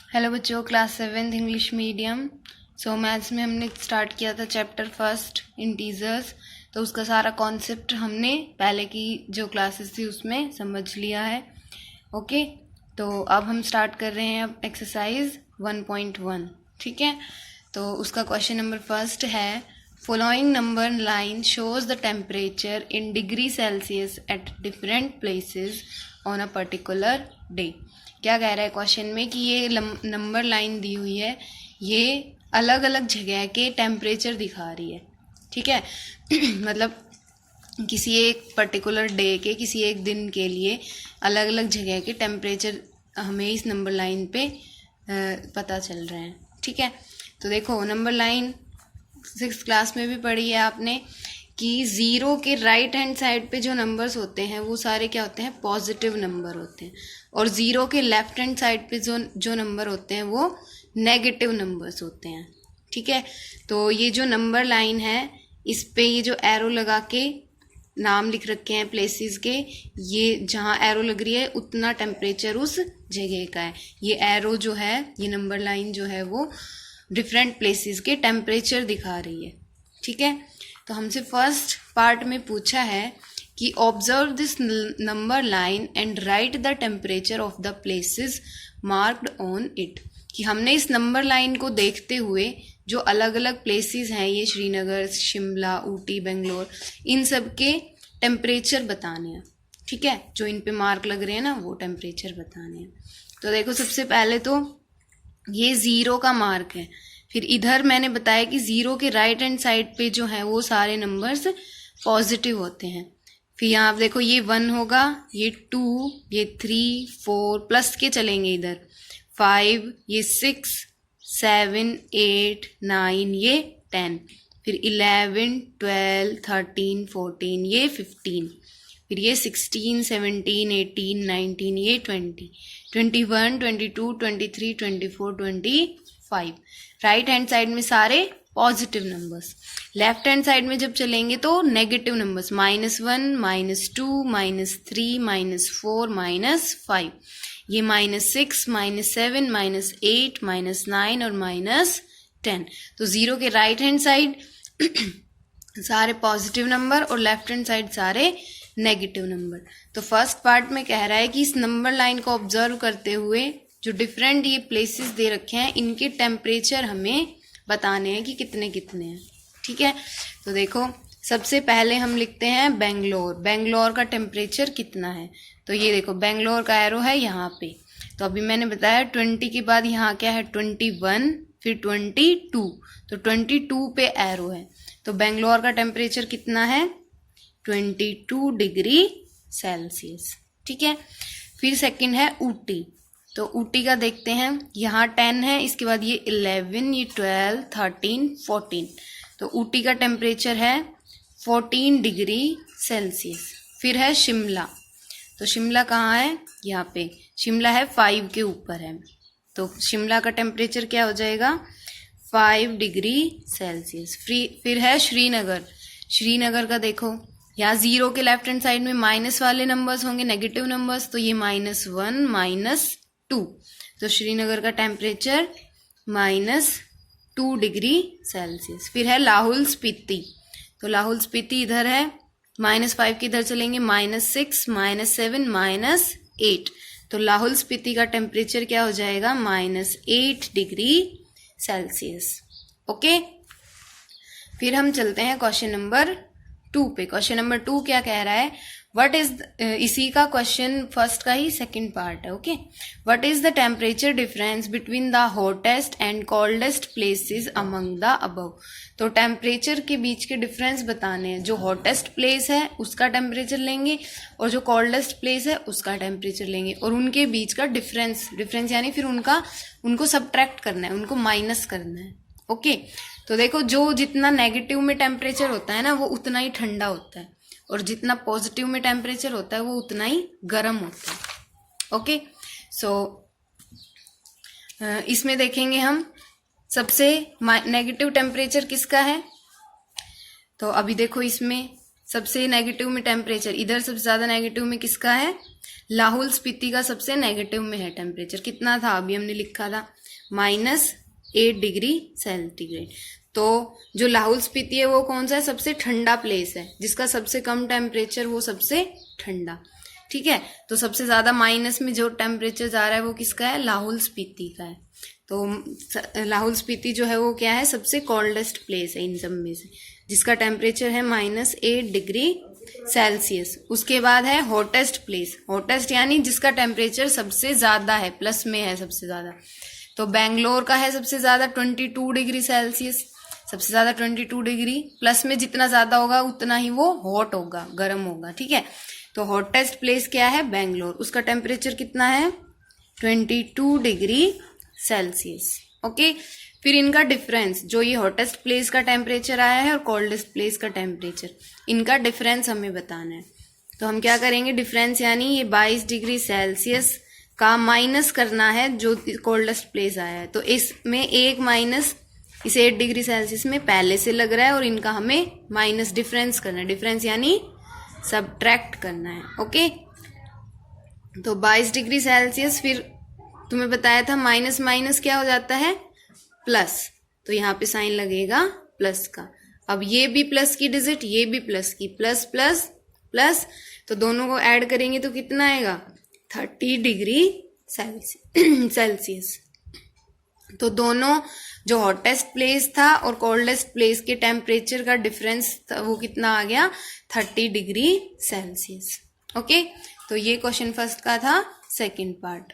Hello बच्चों, class 7 English medium. Maths में हमने स्टार्ट किया था चैप्टर फर्स्ट इंटीजर्स। तो उसका सारा कॉन्सेप्ट हमने पहले की जो क्लासेस थी उसमें समझ लिया है। ओके, तो अब हम स्टार्ट कर रहे हैं अब एक्सरसाइज 1.1। ठीक है, तो उसका क्वेश्चन नंबर फर्स्ट है, following number line shows the temperature in degree Celsius at different places on a particular day. क्या कह रहा है क्वेश्चन में कि ये नंबर लाइन दी हुई है, ये अलग अलग जगह के टेम्परेचर दिखा रही है। ठीक है मतलब किसी एक पर्टिकुलर डे के, किसी एक दिन के लिए अलग अलग जगह के टेम्परेचर हमें इस नंबर लाइन पे पता चल रहे हैं। ठीक है, तो देखो नंबर लाइन 6th क्लास में भी पढ़ी है आपने कि ज़ीरो के राइट हैंड साइड पे जो नंबर्स होते हैं वो सारे क्या होते हैं, पॉजिटिव नंबर होते हैं, और ज़ीरो के लेफ्ट हैंड साइड पे जो नंबर होते हैं वो नेगेटिव नंबर्स होते हैं। ठीक है, तो ये जो नंबर लाइन है इस पे ये जो एरो लगा के नाम लिख रखे हैं प्लेसेस के, ये जहाँ एरो लग रही है उतना टेम्परेचर उस जगह का है। ये एरो जो है, ये नंबर लाइन जो है वो डिफरेंट प्लेसेस के टेम्परेचर दिखा रही है। ठीक है, तो हमसे फर्स्ट पार्ट में पूछा है कि observe this number line and right the temperature of the places marked on it. कि हमने इस नंबर लाइन को देखते हुए जो अलग अलग प्लेसेस हैं, ये श्रीनगर, शिमला, ऊटी, बेंगलोर, इन सब के टेम्परेचर बताने हैं। ठीक है, जो इन पे मार्क लग रहे हैं ना वो टेम्परेचर बताने हैं। तो देखो सबसे पहले तो ये ज़ीरो का मार्क है, फिर इधर मैंने बताया कि ज़ीरो के राइट हैंड साइड पे जो है वो सारे नंबर्स पॉजिटिव होते हैं। फिर यहाँ आप देखो ये 1 होगा, ये 2, ये 3, 4 प्लस के चलेंगे इधर 5, ये 6, 7, 8, 9, ये 10, फिर 11, 12, 13, 14, ये 15, फिर ये 16, 17, 18, 19, ये 20, 21, 22, 23, 24, 25। राइट हैंड साइड में सारे positive numbers, left hand side में जब चलेंगे तो नेगेटिव नंबर्स, -1, -2, -3, -4, -5, ये -6, -7, -8, -9 और -10। तो ज़ीरो के राइट हैंड साइड सारे पॉजिटिव नंबर और लेफ्ट हैंड साइड सारे नेगेटिव नंबर। तो फर्स्ट पार्ट में कह रहा है कि इस नंबर लाइन को ऑब्जर्व करते हुए जो डिफरेंट ये प्लेसेस दे रखे हैं इनके टेम्परेचर हमें बताने हैं कि कितने कितने हैं। ठीक है, तो देखो सबसे पहले हम लिखते हैं बेंगलोर। बेंगलोर का टेम्परेचर कितना है, तो ये देखो बेंगलोर का एरो है यहाँ पे। तो अभी मैंने बताया 20 के बाद यहाँ क्या है 21, फिर 22, तो 22 पे एरो है। तो बेंगलोर का टेम्परेचर कितना है 22 डिग्री सेल्सियस। ठीक है, फिर सेकंड है ऊटी। तो ऊटी का देखते हैं, यहाँ 10 है, इसके बाद ये 11, ये 12, 13, 14। तो ऊटी का टेम्परेचर है 14 डिग्री सेल्सियस। फिर है शिमला। तो शिमला कहाँ है, यहाँ पे शिमला है 5 के ऊपर है, तो शिमला का टेम्परेचर क्या हो जाएगा 5 डिग्री सेल्सियस। फिर है श्रीनगर। श्रीनगर का देखो, यहाँ ज़ीरो के लेफ्ट हैंड साइड में माइनस वाले नंबर्स होंगे, नेगेटिव नंबर्स, तो ये -1, -2। तो श्रीनगर का टेम्परेचर -2 डिग्री सेल्सियस। फिर है लाहौल स्पीति। तो लाहौल स्पीति इधर है, -5 के इधर चलेंगे, -6, -7, -8। तो लाहौल स्पीति का टेम्परेचर क्या हो जाएगा -8 डिग्री सेल्सियस। ओके, फिर हम चलते हैं क्वेश्चन नंबर 2 पे। क्वेश्चन नंबर 2 क्या कह रहा है, व्हाट इज, इसी का क्वेश्चन फर्स्ट का ही सेकंड पार्ट है। Okay, what is the temperature difference between the hottest and coldest places among the above. तो टेम्परेचर के बीच के डिफरेंस बताने हैं। जो हॉटेस्ट प्लेस है उसका टेम्परेचर लेंगे और जो कोल्डेस्ट प्लेस है उसका टेम्परेचर लेंगे, और उनके बीच का डिफरेंस यानी फिर उनको सब्ट्रैक्ट करना है, उनको माइनस करना है। ओके, तो देखो जो जितना नेगेटिव में टेम्परेचर होता है ना वो उतना ही ठंडा होता है, और जितना पॉजिटिव में टेम्परेचर होता है वो उतना ही गर्म होता है। ओके, सो इसमें देखेंगे हम सबसे नेगेटिव टेम्परेचर किसका है। तो अभी देखो इसमें सबसे नेगेटिव में टेम्परेचर, इधर सबसे ज़्यादा नेगेटिव में किसका है लाहौल स्पीति का सबसे नेगेटिव में है टेम्परेचर, कितना था अभी हमने लिखा था -8 डिग्री सेंटीग्रेड। तो जो लाहौल स्पीति है वो कौन सा है, सबसे ठंडा प्लेस है, जिसका सबसे कम टेम्परेचर वो सबसे ठंडा, ठीक है। तो सबसे ज्यादा माइनस में जो टेम्परेचर जा रहा है वो किसका है, लाहौल स्पीति का है। तो लाहौल स्पीति जो है वो क्या है, सबसे कोल्डेस्ट प्लेस है इन सब में से, जिसका टेम्परेचर है -8 डिग्री सेल्सियस। उसके बाद है हॉटेस्ट प्लेस, हॉटेस्ट यानी जिसका टेम्परेचर सबसे ज्यादा है, प्लस में है सबसे ज्यादा। तो बेंगलोर का है सबसे ज्यादा 22 डिग्री सेल्सियस, सबसे ज्यादा 22 डिग्री, प्लस में जितना ज्यादा होगा उतना ही वो हॉट होगा, गर्म होगा, ठीक है। तो हॉटेस्ट प्लेस क्या है, बेंगलोर, उसका टेम्परेचर कितना है 22 डिग्री सेल्सियस। ओके, फिर इनका डिफरेंस, जो ये हॉटेस्ट प्लेस का टेम्परेचर आया है और कोल्डेस्ट प्लेस का टेम्परेचर, इनका डिफरेंस हमें बताना है। तो हम क्या करेंगे, डिफरेंस यानी ये 22 डिग्री सेल्सियस का माइनस करना है जो कोल्डेस्ट प्लेस आया है। तो इसमें एक माइनस इस 8 डिग्री सेल्सियस में पहले से लग रहा है और इनका हमें माइनस डिफरेंस करना है, डिफरेंस यानी सबट्रैक्ट करना है। ओके, तो 22 डिग्री सेल्सियस, फिर तुम्हें बताया था माइनस माइनस क्या हो जाता है, प्लस, तो यहाँ पे साइन लगेगा प्लस का। अब ये भी प्लस की डिजिट, ये भी प्लस की, प्लस प्लस प्लस, तो दोनों को ऐड करेंगे तो कितना आएगा 30 डिग्री सेल्सियस। तो दोनों जो हॉटेस्ट प्लेस था और कोल्डेस्ट प्लेस के टेम्परेचर का डिफरेंस था वो कितना आ गया 30 डिग्री सेल्सियस। ओके, तो ये क्वेश्चन फर्स्ट का था सेकंड पार्ट।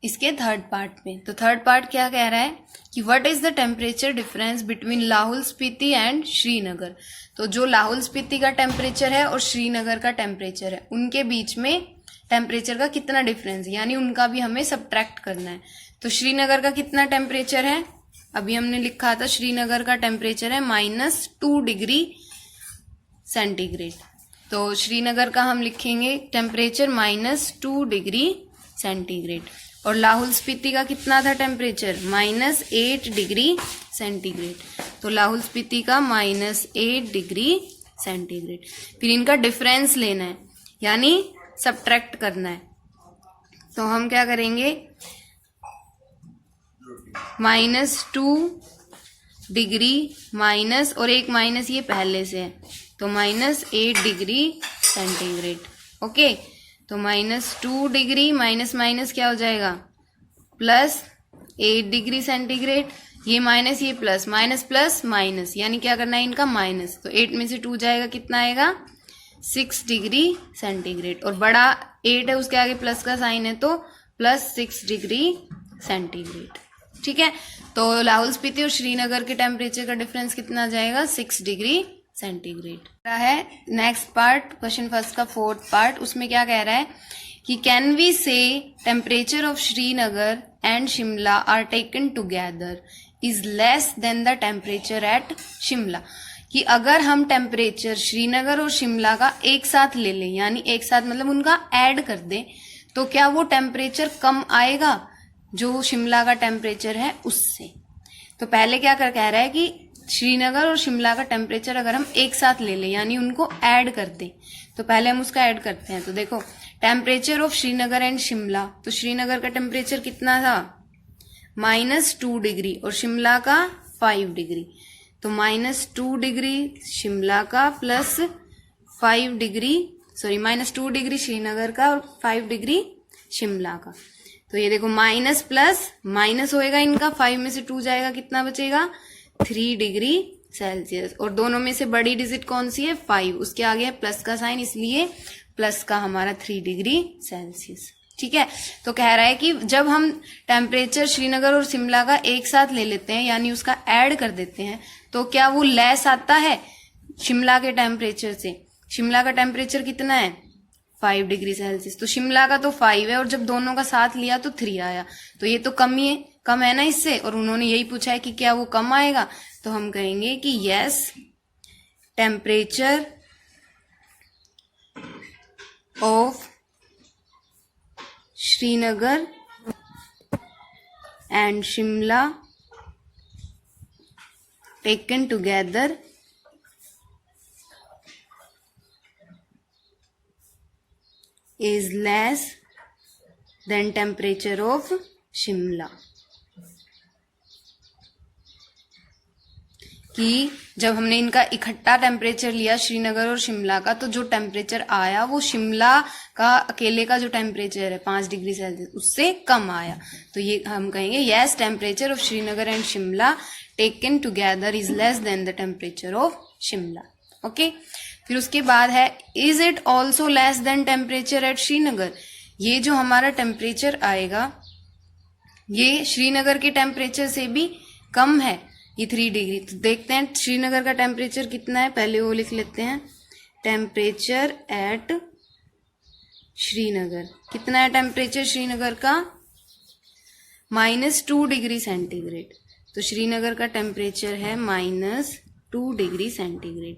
इसके थर्ड पार्ट में, तो थर्ड पार्ट क्या कह रहा है कि what is the temperature difference between Lahaul Spiti and Srinagar. तो जो लाहौल स्पीति का टेम्परेचर है और श्रीनगर का टेम्परेचर है, उनके बीच में टेम्परेचर का कितना डिफरेंस, यानी उनका भी हमें सब्ट्रैक्ट करना है। तो श्रीनगर का कितना टेम्परेचर है, अभी हमने लिखा था श्रीनगर का टेम्परेचर है -2 डिग्री सेंटीग्रेड। तो श्रीनगर का हम लिखेंगे टेम्परेचर -2 डिग्री सेंटीग्रेड, और लाहौल स्पीति का कितना था टेम्परेचर -8 डिग्री सेंटीग्रेड। तो लाहौल स्पीति का -8 डिग्री सेंटीग्रेड। फिर इनका डिफरेंस लेना है यानी सब्ट्रैक्ट करना है। तो हम क्या करेंगे, -2 डिग्री माइनस, और एक माइनस ये पहले से है, तो -8 डिग्री सेंटीग्रेड। ओके, तो -2 डिग्री माइनस माइनस क्या हो जाएगा +8 डिग्री सेंटीग्रेड, ये माइनस ये प्लस, माइनस प्लस माइनस, यानी क्या करना है इनका माइनस। तो 8 में से 2 जाएगा, कितना आएगा 6 डिग्री सेंटीग्रेड, और बड़ा 8 है उसके आगे प्लस का साइन है तो +6 डिग्री सेंटीग्रेड। ठीक है, तो लाहौल स्पीति और श्रीनगर के टेम्परेचर का डिफरेंस कितना आ जाएगा 6 डिग्री सेंटीग्रेड है। नेक्स्ट पार्ट, क्वेश्चन फर्स्ट का फोर्थ पार्ट, उसमें क्या कह रहा है कि can we say temperature of Srinagar and Shimla are taken together is less than the temperature at Shimla. कि अगर हम टेम्परेचर श्रीनगर और शिमला का एक साथ ले लें, यानी एक साथ मतलब उनका ऐड कर दें, तो क्या वो टेम्परेचर कम आएगा जो शिमला का टेम्परेचर है उससे। तो पहले क्या कह रहा है कि श्रीनगर और शिमला का टेम्परेचर अगर हम एक साथ ले लें यानी उनको ऐड कर दें, तो पहले हम उसका ऐड करते हैं। तो देखो temperature of Srinagar and Shimla, तो श्रीनगर का टेम्परेचर कितना था -2 डिग्री और शिमला का 5 डिग्री, तो -2 डिग्री शिमला का plus 5 degree, sorry -2 degree Srinagar का और 5 डिग्री शिमला का। तो ये देखो माइनस प्लस माइनस होएगा इनका, 5 में से 2 जाएगा, कितना बचेगा 3 डिग्री सेल्सियस, और दोनों में से बड़ी डिजिट कौन सी है 5, उसके आगे है प्लस का साइन, इसलिए प्लस का हमारा 3 डिग्री सेल्सियस। ठीक है, तो कह रहा है कि जब हम टेम्परेचर श्रीनगर और शिमला का एक साथ ले लेते हैं यानी उसका ऐड कर देते हैं, तो क्या वो लेस आता है शिमला के टेम्परेचर से। शिमला का टेम्परेचर कितना है 5 डिग्री सेल्सियस, तो शिमला का तो 5 है और जब दोनों का साथ लिया तो 3 आया, तो ये तो कम है ना इससे, और उन्होंने यही पूछा है कि क्या वो कम आएगा। तो हम कहेंगे कि yes, temperature of Srinagar and Shimla taken together is less than temperature of Shimla. कि जब हमने इनका इकट्ठा टेम्परेचर लिया श्रीनगर और शिमला का, तो जो टेम्परेचर आया वो शिमला का अकेले का जो टेम्परेचर है 5 डिग्री सेल्सियस उससे कम आया। तो ये हम कहेंगे yes, temperature of Srinagar and Shimla taken together is less than the temperature of Shimla. Okay, फिर उसके बाद है is it also less than temperature at Srinagar. ये जो हमारा टेम्परेचर आएगा ये श्रीनगर के टेम्परेचर से भी कम है, ये 3 डिग्री। तो देखते हैं श्रीनगर का टेम्परेचर कितना है, पहले वो लिख लेते हैं। टेम्परेचर एट श्रीनगर, कितना है टेम्परेचर श्रीनगर का? -2 डिग्री सेंटीग्रेड। तो श्रीनगर का टेम्परेचर है -2 डिग्री सेंटीग्रेड।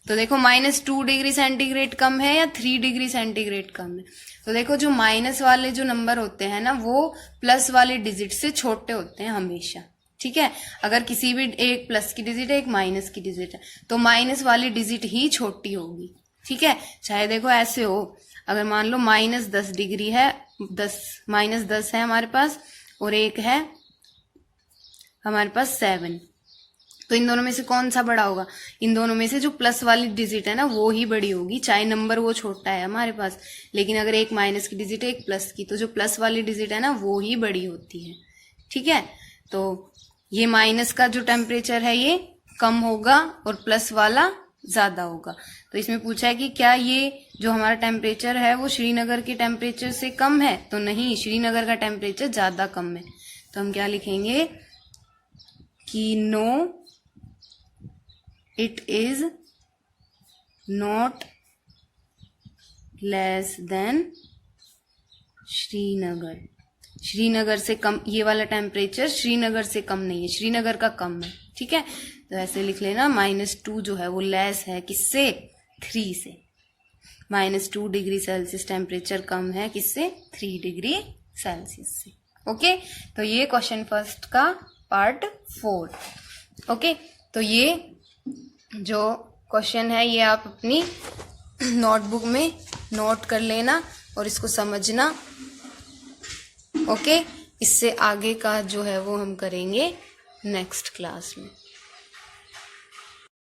तो देखो -2 डिग्री सेंटीग्रेड कम है या 3 डिग्री सेंटीग्रेड कम है? तो देखो जो माइनस वाले जो नंबर होते हैं ना वो प्लस वाले डिजिट से छोटे होते हैं हमेशा, ठीक है। अगर किसी भी एक प्लस की डिजिट है एक माइनस की डिजिट है तो माइनस वाली डिजिट ही छोटी होगी, ठीक है। चाहे देखो ऐसे हो, अगर मान लो -10 डिग्री है, -10 है हमारे पास और एक है हमारे पास 7, तो इन दोनों में से कौन सा बड़ा होगा? इन दोनों में से जो प्लस वाली डिजिट है ना वो ही बड़ी होगी, चाहे नंबर वो छोटा है हमारे पास। लेकिन अगर एक माइनस की डिजिट है एक प्लस की, तो जो प्लस वाली डिजिट है ना वो ही बड़ी होती है, ठीक है। तो ये माइनस का जो टेम्परेचर है ये कम होगा और प्लस वाला ज्यादा होगा। तो इसमें पूछा है कि क्या ये जो हमारा टेम्परेचर है वो श्रीनगर के टेम्परेचर से कम है? तो नहीं, श्रीनगर का टेम्परेचर ज्यादा कम है। तो हम क्या लिखेंगे कि no, it is not less than Srinagar. Srinagar से कम, ये वाला टेम्परेचर श्रीनगर से कम नहीं है, श्रीनगर का कम है, ठीक है। तो ऐसे लिख लेना, -2 जो है वो लेस है किससे? 3 से। -2 डिग्री सेल्सियस टेम्परेचर कम है किससे? 3 डिग्री सेल्सियस से। ओके, तो ये क्वेश्चन फर्स्ट का पार्ट 4। ओके, तो ये जो क्वेश्चन है ये आप अपनी नोटबुक में नोट कर लेना और इसको समझना। ओके, इससे आगे का जो है वो हम करेंगे नेक्स्ट क्लास में।